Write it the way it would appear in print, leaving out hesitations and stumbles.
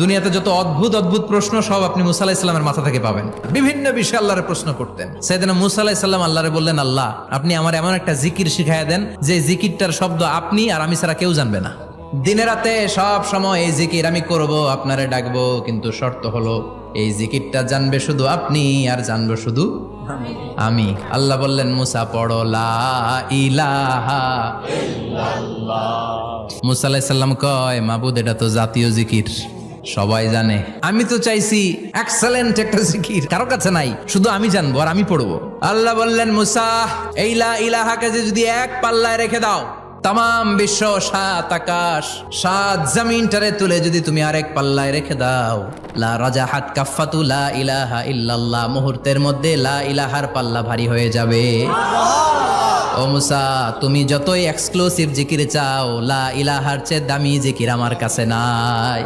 দুনিয়াতে যত অদ্ভুত অদ্ভুত প্রশ্ন সব আপনি মুসা আলাইহিস সালামের মাথা থেকে পাবেন। বিভিন্ন বিষয়ে আল্লাহরে প্রশ্ন করতেন। সাইয়েদনা মুসা আলাইহিস সালাম আল্লাহরে বললেন, আল্লাহ আপনি আমার এমন একটা জিকির শিখাইয়া দেন যে জিকিরটার শব্দ আপনি আর আমি ছাড়া কেউ জানবে না। দিনে রাতে সব সময় এই জিকির আমি করব, আপনারে ডাকবো, কিন্তু শর্ত হলো এই জিকিরটা জানবে শুধু আপনি আর জানবো শুধু আমি। আল্লাহ বললেন, মুসা পড়ো লা ইলাহা ইল্লাল্লাহ। মুসা আলাইহিস সালাম কয়, মাবুদ এটা তো জাতীয় জিকির, সবাই জানে। আমি তো চাইছি এক্সেলেন্ট একটা জিকির, কারো কাছে নাই, শুধু আমি জানবো আর আমি পড়বো। আল্লাহ বললেন, মুসা এই লা ইলাহাকে যদি এক পাল্লায় রেখে দাও, তাম বিশ্ব, 7 আকাশ 7 জমিনটারে তুলে যদি তুমি আরেক পাল্লায় রেখে দাও, লা রাজাহাত কাফাতু লা ইলাহা ইল্লাল্লাহ, মুহূর্তের মধ্যে লা ইলাহার পাল্লা ভারী হয়ে যাবে। ও মুসা, তুমি যতই এক্সক্লুসিভ জিকির চাও, লা ইলাহার চেয়ে দামি জিকির আমার কাছে নাই।